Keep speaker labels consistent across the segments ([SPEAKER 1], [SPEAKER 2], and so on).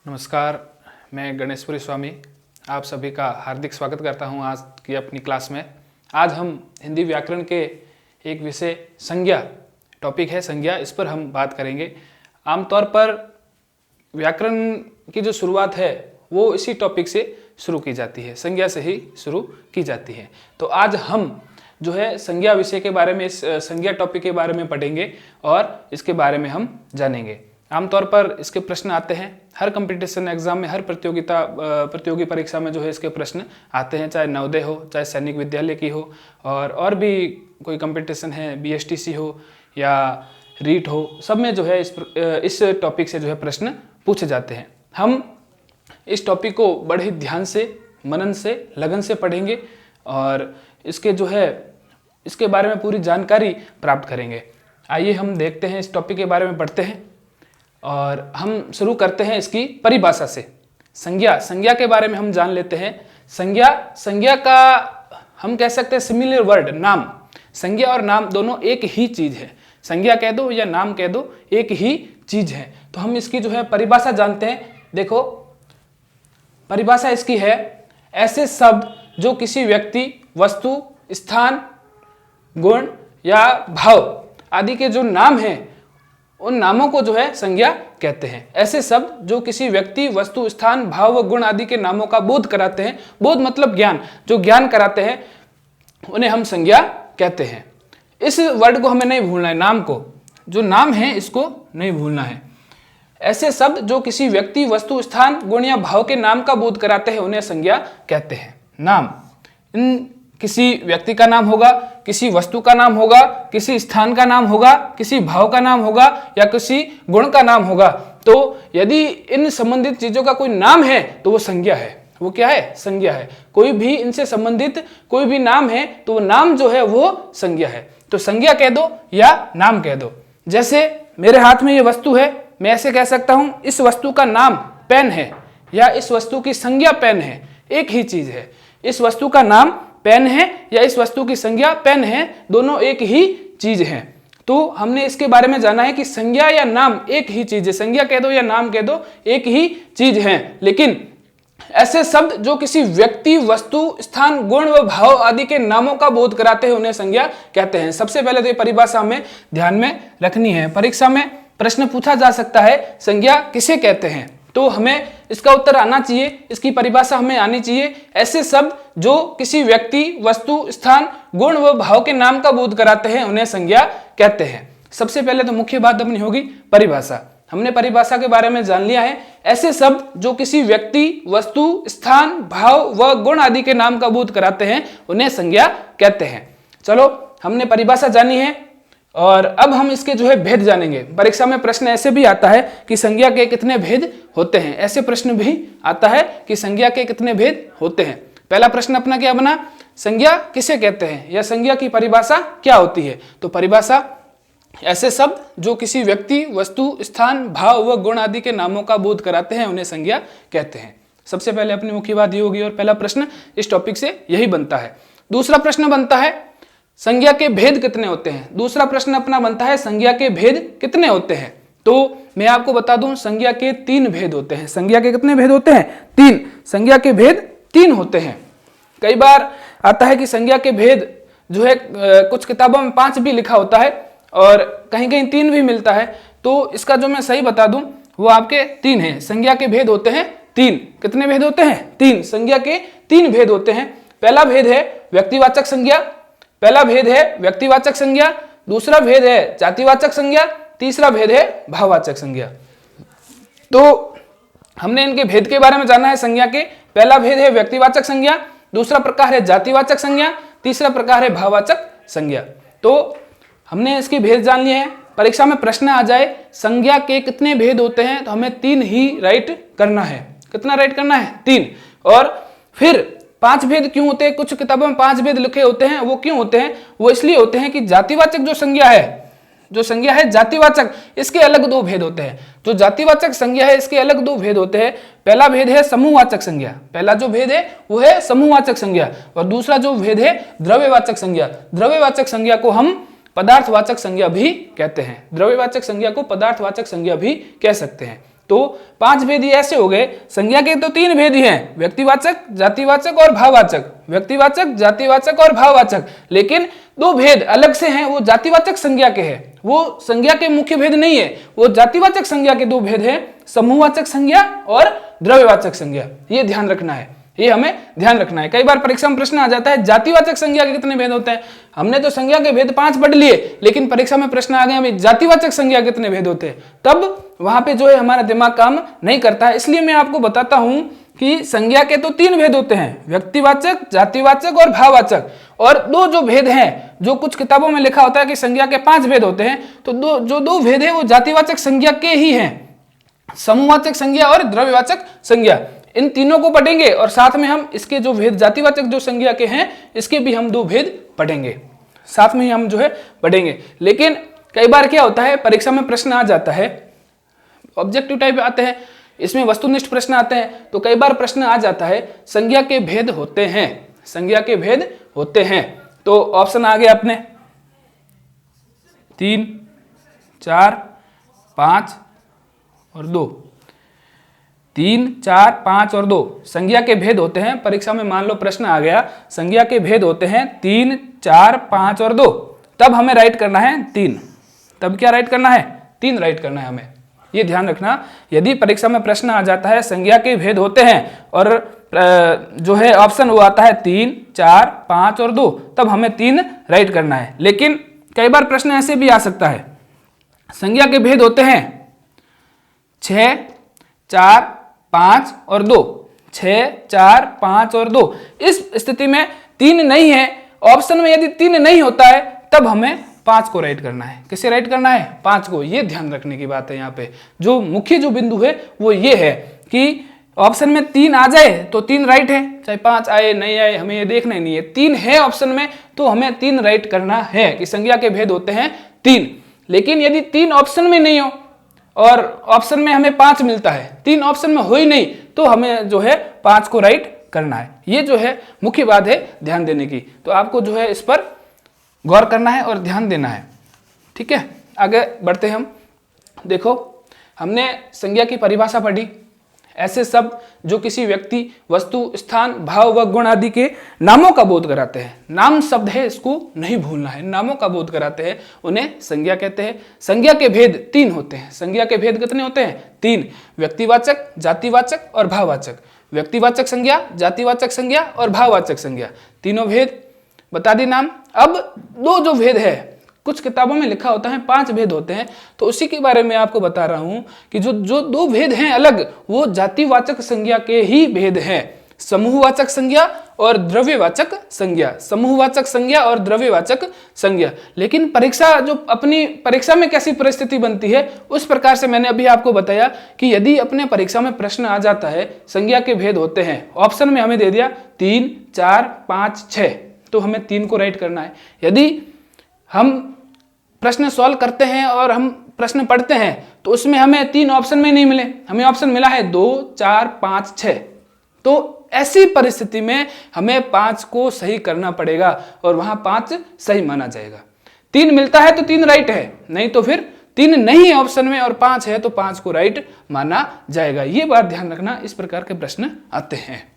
[SPEAKER 1] नमस्कार, मैं गणेशपुरी स्वामी आप सभी का हार्दिक स्वागत करता हूं आज की अपनी क्लास में। आज हम हिंदी व्याकरण के एक विषय संज्ञा टॉपिक है संज्ञा, इस पर हम बात करेंगे। आमतौर पर व्याकरण की जो शुरुआत है वो इसी टॉपिक से शुरू की जाती है, संज्ञा से ही शुरू की जाती है। तो आज हम जो है संज्ञा विषय के बारे में, इस संज्ञा टॉपिक के बारे में पढ़ेंगे और इसके बारे में हम जानेंगे। आमतौर पर इसके प्रश्न आते हैं हर कंपटीशन एग्जाम में, हर प्रतियोगी परीक्षा में जो है इसके प्रश्न आते हैं, चाहे नवोदय हो, चाहे सैनिक विद्यालय की हो, और भी कोई कंपटीशन है, बीएसटीसी हो या रीट हो, सब में जो है इस टॉपिक से जो है प्रश्न पूछे जाते हैं। हम इस टॉपिक को बड़े ही ध्यान से, मनन से, लगन से पढ़ेंगे और इसके बारे में पूरी जानकारी प्राप्त करेंगे। आइए हम देखते हैं, इस टॉपिक के बारे में पढ़ते हैं और हम शुरू करते हैं इसकी परिभाषा से। संज्ञा के बारे में हम जान लेते हैं। संज्ञा का हम कह सकते हैं सिमिलर वर्ड, नाम। संज्ञा और नाम दोनों एक ही चीज है, संज्ञा कह दो या नाम कह दो, एक ही चीज है। तो हम इसकी जो है परिभाषा जानते हैं। देखो, परिभाषा इसकी है, ऐसे शब्द जो किसी व्यक्ति, वस्तु, स्थान, गुण या भाव आदि के जो नाम हैं, उन नामों को जो है संज्ञा कहते हैं। ऐसे शब्द जो किसी व्यक्ति, वस्तु, स्थान, भाव व गुण आदि के नामों का बोध कराते हैं, बोध मतलब ज्ञान, जो ज्ञान कराते हैं उन्हें हम संज्ञा कहते हैं। इस वर्ड को हमें नहीं भूलना है, नाम को, जो नाम है इसको नहीं भूलना है। ऐसे शब्द जो किसी व्यक्ति, वस्तु, स्थान, गुण या भाव के नाम का बोध कराते हैं उन्हें संज्ञा कहते हैं। नाम, इन किसी व्यक्ति का नाम होगा, किसी वस्तु का नाम होगा, किसी स्थान का नाम होगा, किसी भाव का नाम होगा या किसी गुण का नाम होगा। तो यदि इन संबंधित चीजों का कोई नाम है तो वो संज्ञा है। वो क्या है? संज्ञा है। कोई भी इनसे संबंधित कोई भी नाम है तो वो नाम जो है वो संज्ञा है। तो संज्ञा कह दो या नाम कह दो। जैसे मेरे हाथ में ये वस्तु है, मैं ऐसे कह सकता हूं इस वस्तु का नाम पेन है या इस वस्तु की संज्ञा पेन है, एक ही चीज है। इस वस्तु का नाम पेन है या इस वस्तु की संज्ञा पेन है, दोनों एक ही चीज है। तो हमने इसके बारे में जाना है कि संज्ञा या नाम एक ही चीज है। संज्ञा कह दो या नाम कह दो, एक ही चीज है। लेकिन ऐसे शब्द जो किसी व्यक्ति, वस्तु, स्थान, गुण व भाव आदि के नामों का बोध कराते हैं उन्हें संज्ञा कहते हैं। सबसे पहले तो ये परिभाषा हमें ध्यान में रखनी है। परीक्षा में प्रश्न पूछा जा सकता है संज्ञा किसे कहते हैं, तो हमें इसका उत्तर आना चाहिए, इसकी परिभाषा हमें आनी चाहिए। ऐसे शब्द जो किसी व्यक्ति, वस्तु, स्थान, गुण व भाव के नाम का बोध कराते हैं उन्हें संज्ञा कहते हैं। सबसे पहले तो मुख्य बात अपनी होगी परिभाषा। हमने परिभाषा के बारे में जान लिया है। ऐसे शब्द जो किसी व्यक्ति, वस्तु, स्थान, भाव व गुण आदि के नाम का बोध कराते हैं उन्हें संज्ञा कहते हैं। चलो, हमने परिभाषा जानी है और अब हम इसके जो है भेद जानेंगे। परीक्षा में प्रश्न ऐसे भी आता है कि संज्ञा के कितने भेद होते हैं, ऐसे प्रश्न भी आता है कि संज्ञा के कितने भेद होते हैं। पहला प्रश्न अपना क्या बना, संज्ञा किसे कहते हैं या संज्ञा की परिभाषा क्या होती है। तो परिभाषा, ऐसे शब्द जो किसी व्यक्ति, वस्तु, स्थान, भाव व गुण आदि के नामों का बोध कराते हैं उन्हें संज्ञा कहते हैं। सबसे पहले अपनी मुख्य बात ये होगी और पहला प्रश्न इस टॉपिक से यही बनता है। दूसरा प्रश्न बनता है संज्ञा के भेद कितने होते हैं। दूसरा प्रश्न अपना बनता है संज्ञा के भेद कितने होते हैं। तो मैं आपको बता दूं, संज्ञा के 3 भेद होते हैं। संज्ञा के कितने भेद होते हैं? 3। संज्ञा के भेद 3 होते हैं। कई बार आता है कि संज्ञा के भेद जो है कुछ किताबों में 5 भी लिखा होता है और कहीं कहीं 3 भी मिलता है। तो इसका जो मैं सही बता दूं वो आपके 3 है। संज्ञा के भेद होते हैं 3। कितने भेद होते हैं? 3। संज्ञा के 3 भेद होते हैं। पहला भेद है व्यक्तिवाचक संज्ञा, पहला भेद है व्यक्तिवाचक संज्ञा, दूसरा भेद है जातिवाचक संज्ञा, तीसरा भेद है भाववाचक संज्ञा। तो हमने इनके भेद के बारे में जाना है। संज्ञा के पहला भेद है व्यक्तिवाचक संज्ञा, दूसरा प्रकार है जातिवाचक संज्ञा, तीसरा प्रकार है भाववाचक संज्ञा। तो हमने इसके भेद जान लिए हैं। परीक्षा में प्रश्न आ जाए संज्ञा के कितने भेद होते हैं तो हमें 3 ही राइट करना है। कितना राइट करना है? 3। और फिर 5 भेद क्यों होते हैं? कुछ किताबों में 5 भेद लिखे होते हैं। वो क्यों होते हैं? वो इसलिए होते हैं कि जातिवाचक जो संज्ञा है जातिवाचक, इसके अलग 2 भेद होते हैं। जो जातिवाचक संज्ञा है इसके अलग 2 भेद होते हैं। पहला भेद है समूहवाचक संज्ञा, पहला जो भेद है वो है समूहवाचक संज्ञा, और दूसरा जो भेद है द्रव्यवाचक संज्ञा। द्रव्यवाचक संज्ञा को हम पदार्थवाचक संज्ञा भी कहते हैं। द्रव्यवाचक संज्ञा को पदार्थवाचक संज्ञा भी कह सकते हैं। तो 5 भेद ये ऐसे हो गए, संज्ञा के तो 3 भेद ही हैं, व्यक्तिवाचक, जातिवाचक और भाववाचक, व्यक्तिवाचक, जातिवाचक और भाववाचक, लेकिन 2 भेद अलग से हैं, वो जातिवाचक संज्ञा के हैं, वो संज्ञा के मुख्य भेद नहीं है, वो जातिवाचक संज्ञा के 2 भेद हैं, समूहवाचक संज्ञा और द्रव्यवाचक संज्ञा। ये ध्यान रखना है, ये हमें ध्यान रखना है। कई बार परीक्षा में प्रश्न आ जाता है जातिवाचक संज्ञा के कितने भेद होते हैं। हमने तो संज्ञा के भेद 5 पढ़ लिए, लेकिन परीक्षा में प्रश्न आ गए हमें जातिवाचक संज्ञा कितने भेद होते हैं, तब वहां पे जो है हमारा दिमाग काम नहीं करता है। इसलिए मैं आपको बताता हूं कि संज्ञा के तो 3 भेद होते हैं, व्यक्तिवाचक, जातिवाचक और भाववाचक, और 2 जो भेद हैं, जो कुछ किताबों में लिखा होता है कि संज्ञा के 5 भेद होते हैं, तो 2 भेद है वो जातिवाचक संज्ञा के ही हैं, समूहवाचक संज्ञा और द्रव्यवाचक संज्ञा। इन तीनों को पढ़ेंगे और साथ में हम इसके जो भेद जातिवाचक जो संज्ञा के हैं इसके भी हम 2 भेद पढ़ेंगे, साथ में ही हम जो है पढ़ेंगे। लेकिन कई बार क्या होता है, परीक्षा में प्रश्न आ जाता है, ऑब्जेक्टिव टाइप आते हैं, इसमें वस्तुनिष्ठ प्रश्न आते हैं, तो कई बार प्रश्न आ जाता है संज्ञा के भेद होते हैं, संज्ञा के भेद होते हैं। तो ऑप्शन आ गया अपने 3, 4, 5 और 2, 3, 4, 5 और 2 संज्ञा के भेद होते हैं। परीक्षा में मान लो प्रश्न आ गया संज्ञा के भेद होते हैं 3, 4, 5 और 2, तब हमें राइट करना है 3। तब क्या राइट करना है? 3 राइट करना है हमें, ये ध्यान रखना। यदि परीक्षा में प्रश्न आ जाता है संज्ञा के भेद होते हैं और जो है ऑप्शन वो आता है 3, 4, 5 और 2, तब हमें 3 राइट करना है। लेकिन कई बार प्रश्न ऐसे भी आ सकता है संज्ञा के भेद होते हैं 6, 4, 5 और 2, 6, 4, 5 और 2। इस स्थिति में 3 नहीं है, ऑप्शन में यदि 3 नहीं होता है तब हमें 5 को राइट करना है। किसे राइट करना है? 5 को। ये ध्यान रखने की बात है। यहाँ पे जो मुख्य जो बिंदु है वो ये है कि ऑप्शन में 3 आ जाए तो 3 राइट है, चाहे 5 आए नहीं आए हमें ये देखना ही नहीं है। 3 है ऑप्शन में तो हमें 3 राइट करना है कि संज्ञा के भेद होते हैं 3। लेकिन यदि 3 ऑप्शन में नहीं हो और ऑप्शन में हमें 5 मिलता है, 3 ऑप्शन में हो ही नहीं, तो हमें जो है 5 को राइट करना है। ये जो है मुख्य बात है ध्यान देने की। तो आपको जो है इस पर गौर करना है और ध्यान देना है। ठीक है, आगे बढ़ते हैं हम। देखो, हमने संज्ञा की परिभाषा पढ़ी। ऐसे शब्द जो किसी व्यक्ति, वस्तु, स्थान, भाव व गुण आदि के नामों का बोध कराते हैं। नाम शब्द है, इसको नहीं भूलना है। नामों का बोध कराते हैं, उन्हें संज्ञा कहते हैं। संज्ञा के भेद 3 होते हैं। संज्ञा के भेद कितने होते हैं? 3। व्यक्तिवाचक, जातिवाचक और भाववाचक। व्यक्तिवाचक संज्ञा, जातिवाचक संज्ञा और भाववाचक संज्ञा, तीनों भेद बता दी नाम। अब 2 जो भेद है, कुछ किताबों में लिखा होता है 5 भेद होते हैं, तो उसी के बारे में आपको बता रहा हूं कि जो 2 भेद हैं अलग, वो जातिवाचक संज्ञा के ही भेद हैं। समूहवाचक संज्ञा और द्रव्यवाचक संज्ञा, समूहवाचक संज्ञा और द्रव्यवाचक संज्ञा। लेकिन परीक्षा जो अपनी परीक्षा में कैसी परिस्थिति बनती है उस प्रकार से मैंने अभी आपको बताया कि यदि अपने परीक्षा में प्रश्न आ जाता है संज्ञा के भेद होते हैं, ऑप्शन में हमें दे दिया 3, 4, 5, 6, तो हमें 3 को राइट करना है। यदि हम प्रश्न सॉल्व करते हैं और हम प्रश्न पढ़ते हैं तो उसमें हमें 3 ऑप्शन में नहीं मिले, हमें ऑप्शन मिला है 2, 4, 5, 6, तो ऐसी परिस्थिति में हमें 5 को सही करना पड़ेगा और वहां 5 सही माना जाएगा। 3 मिलता है तो 3 राइट है, नहीं तो फिर 3 नहीं है ऑप्शन में और 5 है तो 5 को राइट माना जाएगा। ये बात ध्यान रखना, इस प्रकार के प्रश्न आते हैं।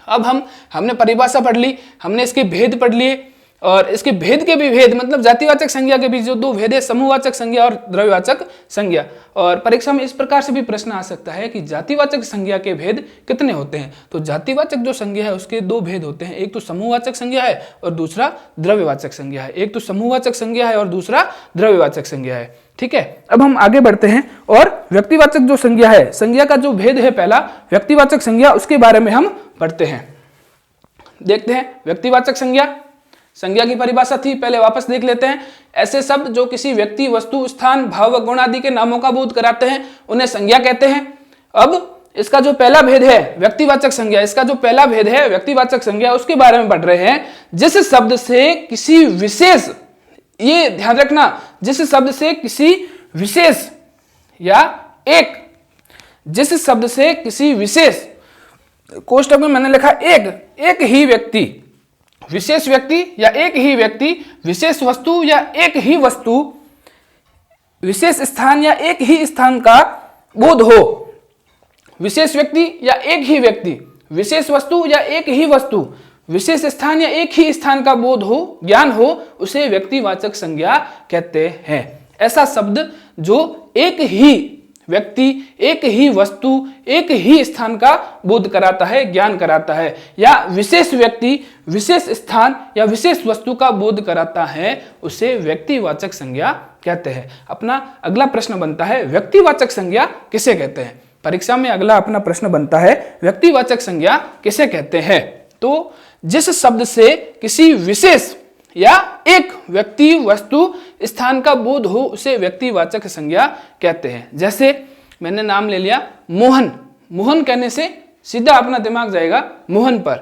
[SPEAKER 1] अब हमने परिभाषा पढ़ ली, हमने इसके भेद पढ़ लिए, और इसके भेद के भी भेद मतलब जातिवाचक संज्ञा के बीच जो 2 भेद है, समूहवाचक संज्ञा और द्रव्यवाचक संज्ञा। और परीक्षा में इस प्रकार से भी प्रश्न आ सकता है कि जातिवाचक संज्ञा के भेद कितने होते हैं। तो जातिवाचक जो संज्ञा है उसके 2 भेद होते हैं, एक तो समूहवाचक संज्ञा है और दूसरा द्रव्यवाचक संज्ञा है। एक तो समूहवाचक संज्ञा है और दूसरा द्रव्यवाचक संज्ञा है। ठीक है, अब हम आगे बढ़ते हैं और व्यक्तिवाचक जो संज्ञा है, संज्ञा का जो भेद है पहला व्यक्तिवाचक संज्ञा, उसके बारे में हम पढ़ते हैं। देखते हैं व्यक्तिवाचक संज्ञा। संज्ञा की परिभाषा थी, पहले वापस देख लेते हैं। ऐसे शब्द जो किसी व्यक्ति, वस्तु, स्थान, भाव व गुण आदि के नामों का बोध कराते हैं उन्हें संज्ञा कहते हैं। अब इसका जो पहला भेद है व्यक्तिवाचक संज्ञा, इसका जो पहला भेद है व्यक्तिवाचक संज्ञा, उसके बारे में पढ़ रहे हैं। जिस शब्द से किसी विशेष, ये ध्यान रखना, जिस शब्द से किसी विशेष या एक, जिस शब्द से किसी विशेष, कोष्टक में मैंने लिखा एक ही व्यक्ति, विशेष व्यक्ति या एक ही व्यक्ति, विशेष वस्तु या एक ही वस्तु, विशेष स्थान या एक ही स्थान का बोध हो, विशेष व्यक्ति या एक ही व्यक्ति, विशेष वस्तु या एक ही वस्तु, विशेष स्थान या एक ही स्थान का बोध हो, ज्ञान हो, उसे व्यक्तिवाचक संज्ञा कहते हैं। ऐसा शब्द जो एक ही व्यक्ति, एक ही वस्तु, एक ही स्थान का बोध कराता है, ज्ञान कराता है, या विशेष व्यक्ति, विशेष स्थान या विशेष वस्तु का बोध कराता है, उसे व्यक्तिवाचक संज्ञा कहते हैं। अपना अगला प्रश्न बनता है, व्यक्तिवाचक संज्ञा किसे कहते हैं? परीक्षा में अगला अपना प्रश्न बनता है, व्यक्तिवाचक संज्ञा किसे कहते हैं? तो जिस शब्द से किसी विशेष या एक व्यक्ति, वस्तु, स्थान का बोध हो, उसे व्यक्तिवाचक संज्ञा कहते हैं। जैसे मैंने नाम ले लिया मोहन, मोहन कहने से सीधा अपना दिमाग जाएगा मोहन पर।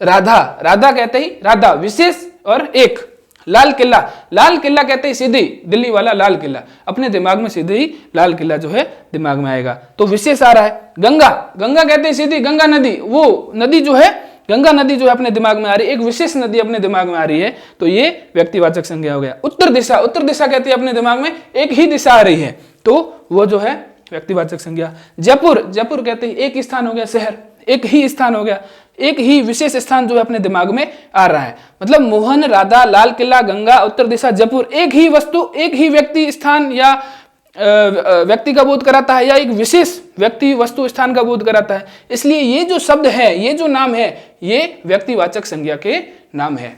[SPEAKER 1] राधा, राधा कहते ही राधा, विशेष और एक। लाल किला, लाल किला कहते ही सीधे दिल्ली वाला लाल किला, अपने दिमाग में सीधे ही लाल किला जो है दिमाग में आएगा, तो विशेष आ रहा है। गंगा, गंगा कहते ही सीधी गंगा नदी, वो नदी जो है, गंगा नदी जो है अपने दिमाग में आ रही है, एक विशेष नदी अपने दिमाग में आ रही है, तो ये व्यक्तिवाचक संज्ञा हो गया। उत्तर दिशा, उत्तर दिशा कहती है अपने दिमाग में एक ही दिशा आ रही है, तो वो जो है व्यक्तिवाचक संज्ञा। जयपुर, जयपुर कहते ही एक स्थान हो गया, शहर एक ही स्थान हो गया, एक ही विशेष स्थान जो है अपने दिमाग में आ रहा है। मतलब मोहन, राधा, लाल किला, गंगा, उत्तर दिशा, जयपुर, एक ही वस्तु, एक ही व्यक्ति, स्थान या व्यक्ति का बोध कराता है, या एक विशेष व्यक्ति, वस्तु, स्थान का बोध कराता है। इसलिए ये जो शब्द है, ये जो नाम है, ये व्यक्तिवाचक संज्ञा के नाम है।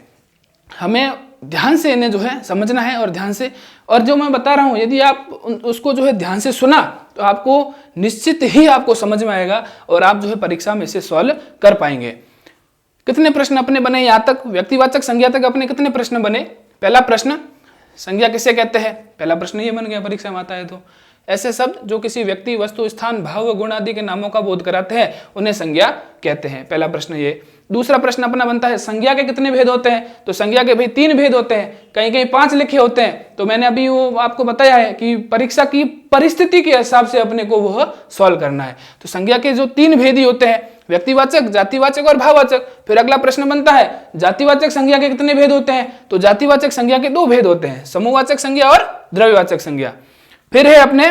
[SPEAKER 1] हमें ध्यान से इन्हें जो है समझना है, और ध्यान से, और जो मैं बता रहा हूं, यदि आप उसको जो है ध्यान से सुना तो आपको निश्चित ही आपको समझ में आएगा, और आप जो है परीक्षा में इसे सॉल्व कर पाएंगे। कितने प्रश्न अपने बने यहाँ तक? व्यक्तिवाचक संज्ञा तक अपने कितने प्रश्न बने? पहला प्रश्न, संज्ञा किसे कहते हैं? पहला प्रश्न ये बन गया, परीक्षा में आता है तो। ऐसे शब्द जो किसी व्यक्ति, वस्तु, स्थान, भाव, गुण आदि के नामों का बोध कराते हैं, उन्हें संज्ञा कहते हैं। पहला प्रश्न ये। दूसरा प्रश्न अपना बनता है, संज्ञा के कितने भेद होते हैं? तो संज्ञा के भाई 3 भेद होते हैं, कहीं कहीं 5 लिखे होते हैं, तो मैंने अभी वो आपको बताया है कि परीक्षा की परिस्थिति के हिसाब से अपने को वह सॉल्व करना है। तो संज्ञा के जो 3 भेद ही होते हैं, व्यक्तिवाचक, जातिवाचक और भाववाचक। फिर अगला प्रश्न बनता है, जातिवाचक संज्ञा के कितने भेद होते हैं? तो जातिवाचक संज्ञा के 2 भेद होते हैं, समूहवाचक संज्ञा और द्रव्यवाचक संज्ञा। फिर है अपने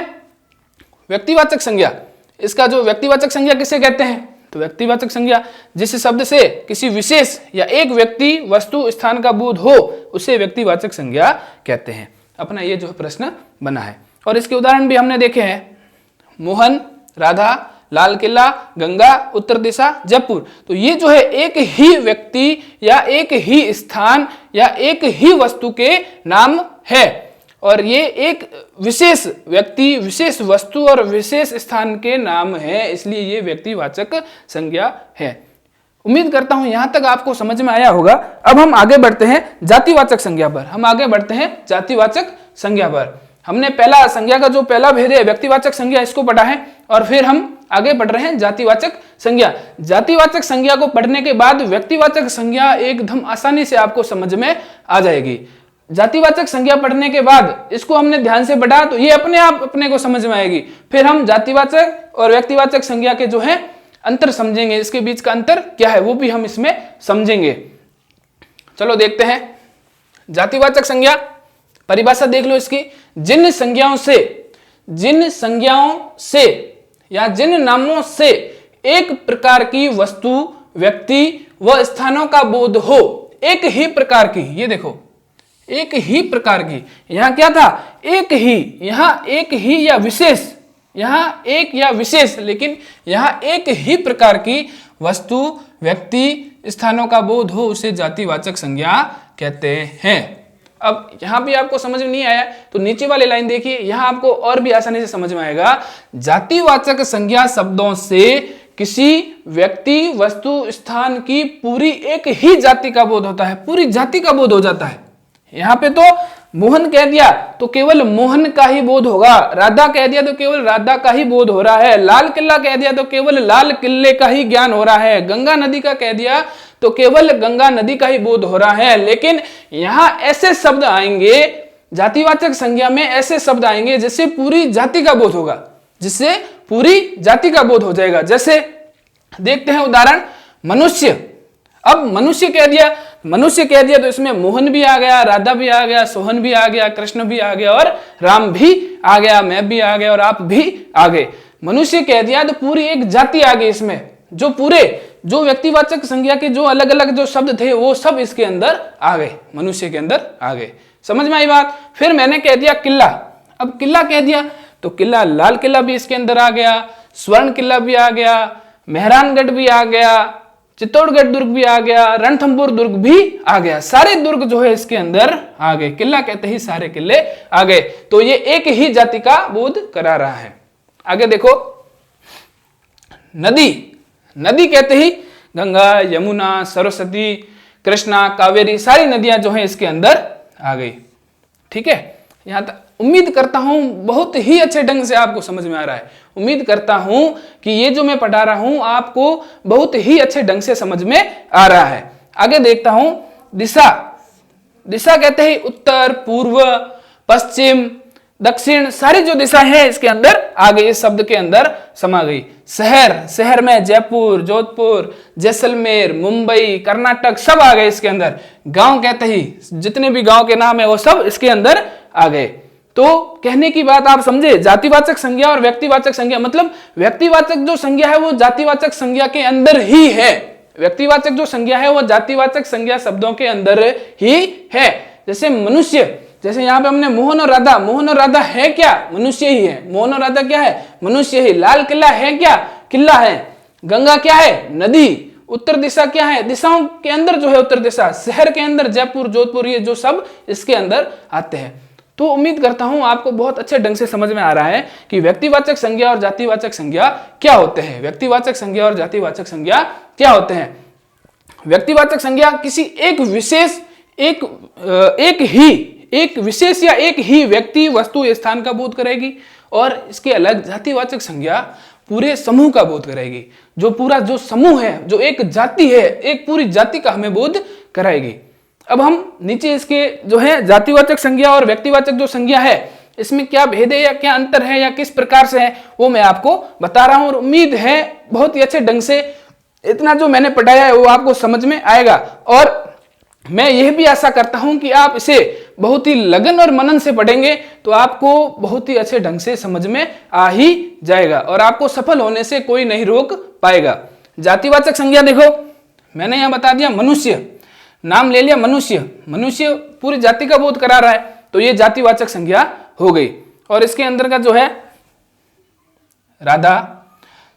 [SPEAKER 1] व्यक्तिवाचक संज्ञा। इसका जो व्यक्तिवाचक संज्ञा किसे कहते हैं? तो व्यक्तिवाचक संज्ञा जिस शब्द से किसी विशेष या एक व्यक्ति, वस्तु, स्थान का बोध हो, उसे व्यक्तिवाचक संज्ञा कहते हैं। अपना ये जो प्रश्न बना है, और इसके उदाहरण भी हमने देखे हैं, मोहन, राधा, लाल किला, गंगा, उत्तर दिशा, जयपुर। तो ये जो है एक ही व्यक्ति या एक ही स्थान या एक ही वस्तु के नाम है, और ये एक विशेष व्यक्ति, विशेष वस्तु और विशेष स्थान के नाम है, इसलिए ये व्यक्तिवाचक संज्ञा है। उम्मीद करता हूं यहां तक आपको समझ में आया होगा। अब हम आगे बढ़ते हैं जातिवाचक संज्ञा पर। हम आगे बढ़ते हैं जातिवाचक संज्ञा पर। हमने पहला संज्ञा का जो पहला भेद है व्यक्तिवाचक संज्ञा, इसको पढ़ा है, और फिर हम आगे बढ़ रहे हैं जातिवाचक संज्ञा। जातिवाचक संज्ञा को पढ़ने के बाद व्यक्तिवाचक संज्ञा एकदम आसानी से आपको समझ में आ जाएगी। जातिवाचक संज्ञा पढ़ने के बाद इसको हमने ध्यान से पढ़ा तो ये अपने आप अपने को समझ में आएगी। फिर हम जातिवाचक और व्यक्तिवाचक संज्ञा के जो है अंतर समझेंगे, इसके बीच का अंतर क्या है वो भी हम इसमें समझेंगे। चलो देखते हैं जातिवाचक संज्ञा। परिभाषा देख लो इसकी, जिन संज्ञाओं से या जिन नामों से एक प्रकार की वस्तु, व्यक्ति व स्थानों का बोध हो, एक ही प्रकार की, ये देखो एक ही प्रकार की, यहां क्या था एक ही, यहां एक ही या विशेष, यहां एक या विशेष, लेकिन यहां एक ही प्रकार की वस्तु, व्यक्ति, स्थानों का बोध हो, उसे जातिवाचक संज्ञा कहते हैं। अब यहां भी आपको समझ में नहीं आया तो नीचे वाली लाइन देखिए, यहां आपको और भी आसानी से समझ में आएगा। जातिवाचक संज्ञा शब्दों से किसी व्यक्ति, वस्तु, स्थान की पूरी एक ही जाति का बोध होता है, पूरी जाति का बोध हो जाता है। यहां पे तो मोहन कह दिया तो केवल मोहन का ही बोध होगा, राधा कह दिया तो केवल राधा का ही बोध हो रहा है, लाल किला कह दिया तो केवल लाल किले का ही ज्ञान हो रहा है, गंगा नदी का कह दिया तो केवल गंगा नदी का ही बोध हो रहा है। लेकिन यहां ऐसे शब्द आएंगे जातिवाचक संज्ञा में, ऐसे शब्द आएंगे जिससे पूरी जाति का बोध होगा, जिससे पूरी जाति का बोध हो जाएगा। जैसे देखते हैं उदाहरण, मनुष्य। अब मनुष्य कह दिया तो इसमें मोहन भी आ गया, राधा भी आ गया, सोहन भी आ गया, कृष्ण भी आ गया और राम भी आ गया, मैं भी आ गया और आप भी आ गए। मनुष्य कह दिया तो पूरी एक जाति आ गई इसमें, जो पूरे जो व्यक्तिवाचक संज्ञा के जो अलग अलग जो शब्द थे वो सब इसके अंदर आ गए, मनुष्य के अंदर आ गए। समझ में आई बात। फिर मैंने कह दिया किला, अब किला कह दिया तो किला, लाल किला भी इसके अंदर आ गया, स्वर्ण किला भी आ गया, मेहरानगढ़ भी आ गया, चित्तौड़गढ़ दुर्ग भी आ गया, रणथंभौर दुर्ग भी आ गया, सारे दुर्ग जो है इसके अंदर आ गए। किला कहते ही सारे किले आ गए, तो ये एक ही जाति का बोध करा रहा है। आगे देखो, नदी, नदी कहते ही गंगा, यमुना, सरस्वती, कृष्णा, कावेरी, सारी नदियां जो है इसके अंदर आ गई। ठीक है, यहां तक उम्मीद करता हूं बहुत ही अच्छे ढंग से आपको समझ में आ रहा है। उम्मीद करता हूं कि ये जो मैं पढ़ा रहा हूं आपको बहुत ही अच्छे ढंग से समझ में आ रहा है। आगे देखता हूं, दिशा, दिशा कहते ही उत्तर, पूर्व, पश्चिम, दक्षिण, सारी जो दिशा है इसके अंदर आ गई, इस शब्द के अंदर समा गई। शहर, शहर में जयपुर, जोधपुर, जैसलमेर, मुंबई, कर्नाटक सब आ गए इसके अंदर। गांव कहते ही जितने भी गांव के नाम है वो सब इसके अंदर आ गए। तो कहने की बात आप समझे, जातिवाचक संज्ञा और व्यक्तिवाचक संज्ञा, मतलब व्यक्तिवाचक जो संज्ञा है वो जातिवाचक संज्ञा के अंदर ही है, व्यक्तिवाचक जो संज्ञा है वो जातिवाचक संज्ञा शब्दों के अंदर ही है। जैसे मनुष्य, जैसे यहाँ पे हमने मोहन और राधा, मोहन और राधा है क्या? मनुष्य ही है। मोहन और राधा क्या है? मनुष्य ही। लाल किला है क्या? किला है। गंगा क्या है? नदी। उत्तर दिशा क्या है? दिशाओं के अंदर जो है उत्तर दिशा। शहर के अंदर जयपुर, जोधपुर, ये जो सब इसके अंदर आते हैं। तो उम्मीद करता हूं आपको बहुत अच्छे ढंग से समझ में आ रहा है कि व्यक्तिवाचक संज्ञा और जातिवाचक संज्ञा क्या होते हैं। व्यक्तिवाचक संज्ञा और जातिवाचक संज्ञा क्या होते हैं? व्यक्तिवाचक संज्ञा किसी एक विशेष एक विशेष या एक ही व्यक्ति, वस्तु, स्थान का बोध करेगी, और इसके अलग जातिवाचक संज्ञा पूरे समूह का बोध करेगी। जो पूरा जो समूह है, जो एक जाति है, एक पूरी जाति का हमें बोध कराएगी। अब हम नीचे इसके जो है जातिवाचक संज्ञा और व्यक्तिवाचक जो संज्ञा है इसमें क्या भेद है या क्या अंतर है या किस प्रकार से है वो मैं आपको बता रहा हूं, और उम्मीद है बहुत ही अच्छे ढंग से इतना जो मैंने पढ़ाया है वो आपको समझ में आएगा। और मैं यह भी आशा करता हूं कि आप इसे बहुत ही लगन और मनन से पढ़ेंगे तो आपको बहुत ही अच्छे ढंग से समझ में आ ही जाएगा और आपको सफल होने से कोई नहीं रोक पाएगा। जातिवाचक संज्ञा देखो, मैंने यहां बता दिया मनुष्य, नाम ले लिया मनुष्य, मनुष्य पूरी जाति का बोध करा रहा है, तो ये जातिवाचक संज्ञा हो गई। और इसके अंदर का जो है राधा,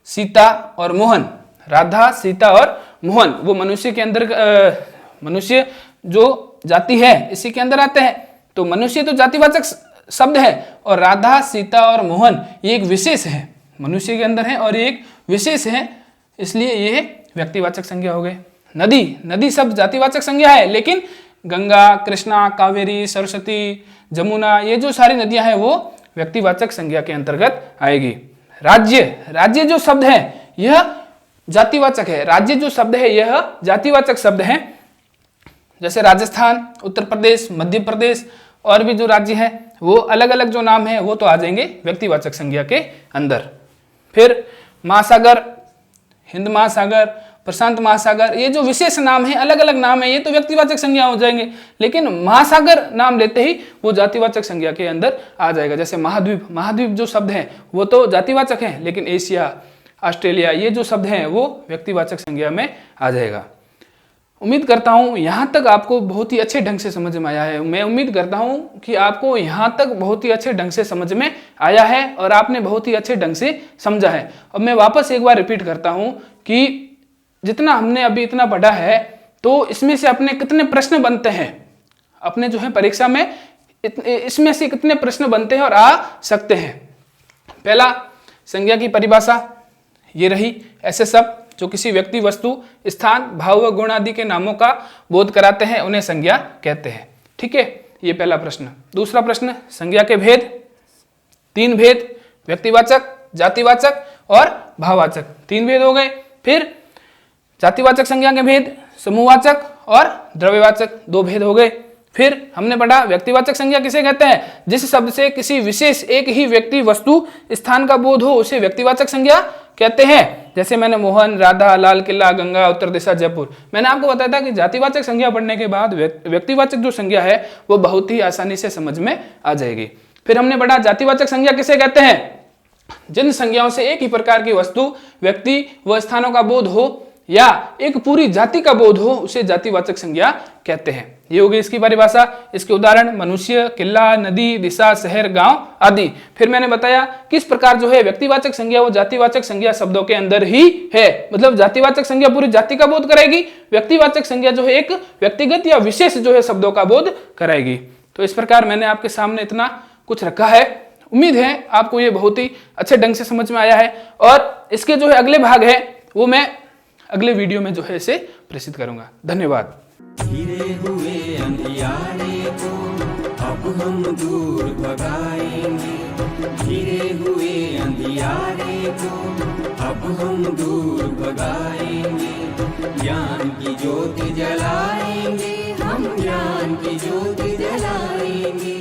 [SPEAKER 1] सीता और मोहन, राधा, सीता और मोहन, वो मनुष्य के अंदर मनुष्य जो जाति है इसी के अंदर आते हैं। तो मनुष्य तो जातिवाचक शब्द है और राधा, सीता और मोहन ये एक विशेष है, मनुष्य के अंदर है और ये एक विशेष है, इसलिए ये व्यक्तिवाचक संज्ञा हो गए। नदी, नदी सब जातिवाचक संज्ञा है, लेकिन गंगा, कृष्णा, कावेरी, सरस्वती, जमुना, ये जो सारी नदियां हैं वो व्यक्तिवाचक संज्ञा के अंतर्गत आएगी। राज्य, राज्य जो शब्द है यह जातिवाचक है, राज्य जो शब्द है यह जातिवाचक शब्द है। जैसे राजस्थान, उत्तर प्रदेश, मध्य प्रदेश और भी जो राज्य हैं वो अलग अलग जो नाम है वो तो आ जाएंगे व्यक्तिवाचक संज्ञा के अंदर। फिर महासागर, हिंद महासागर, प्रशांत महासागर, ये जो विशेष नाम है, अलग अलग नाम है, ये तो व्यक्तिवाचक संज्ञा हो जाएंगे, लेकिन महासागर नाम लेते ही वो जातिवाचक संज्ञा के अंदर आ जाएगा। जैसे महाद्वीप, महाद्वीप जो शब्द है वो तो जातिवाचक है, लेकिन एशिया, ऑस्ट्रेलिया, ये जो शब्द हैं वो व्यक्तिवाचक संज्ञा में आ जाएगा। उम्मीद करता हूं यहां तक आपको बहुत ही अच्छे ढंग से समझ में आया है। मैं उम्मीद करता हूं कि आपको यहां तक बहुत ही अच्छे ढंग से समझ में आया है और आपने बहुत ही अच्छे ढंग से समझा है। अब मैं वापस एक बार रिपीट करता हूं कि जितना हमने अभी इतना पढ़ा है तो इसमें से अपने कितने प्रश्न बनते हैं, अपने जो है परीक्षा में इसमें से कितने प्रश्न बनते हैं और आ सकते हैं। पहला, संज्ञा की परिभाषा ये रही, ऐसे सब जो किसी व्यक्ति, वस्तु, स्थान, भाव व गुण आदि के नामों का बोध कराते हैं उन्हें संज्ञा कहते हैं। ठीक है, ये पहला प्रश्न। दूसरा प्रश्न, संज्ञा के भेद, 3 भेद, व्यक्तिवाचक, जातिवाचक और भाववाचक, 3 भेद हो गए। फिर जातिवाचक संज्ञा के भेद, समूहवाचक और द्रव्यवाचक, 2 भेद हो गए। फिर हमने पढ़ा व्यक्तिवाचक संज्ञा किसे कहते हैं? जिस शब्द से किसी विशेष एक ही व्यक्ति, वस्तु, स्थान का बोध हो उसे व्यक्तिवाचक संज्ञा कहते हैं। जैसे मैंने मोहन, राधा, लाल किला, गंगा, उत्तर दिशा, जयपुर। मैंने आपको बताया था कि जातिवाचक संज्ञा पढ़ने के बाद व्यक्तिवाचक जो संज्ञा है वो बहुत ही आसानी से समझ में आ जाएगी। फिर हमने पढ़ा जातिवाचक संज्ञा किसे कहते हैं? जिन संज्ञाओं से एक ही प्रकार की वस्तु, व्यक्ति व स्थानों का बोध हो या एक पूरी जाति का बोध हो उसे जातिवाचक संज्ञा कहते हैं। ये होगी इसकी परिभाषा। इसके उदाहरण मनुष्य, किला, नदी, दिशा, शहर, गांव आदि। फिर मैंने बताया किस प्रकार जो है व्यक्तिवाचक संज्ञा वो जातिवाचक संज्ञा शब्दों के अंदर ही है, मतलब जातिवाचक संज्ञा पूरी जाति का बोध कराएगी, व्यक्तिवाचक संज्ञा जो है एक व्यक्तिगत या विशेष जो है शब्दों का बोध कराएगी। तो इस प्रकार मैंने आपके सामने इतना कुछ रखा है। उम्मीद है आपको ये बहुत ही अच्छे ढंग से समझ में आया है और इसके जो है अगले भाग है वो मैं अगले वीडियो में जो है इसे प्रेषित करूंगा। धन्यवाद।
[SPEAKER 2] घिरे हुए अंधियारे को अब हम दूर भगाएंगे, घिरे हुए अंधियारे को अब हम दूर भगाएंगे, ज्ञान की ज्योति जलाएंगे, हम ज्ञान की ज्योति जलाएंगे।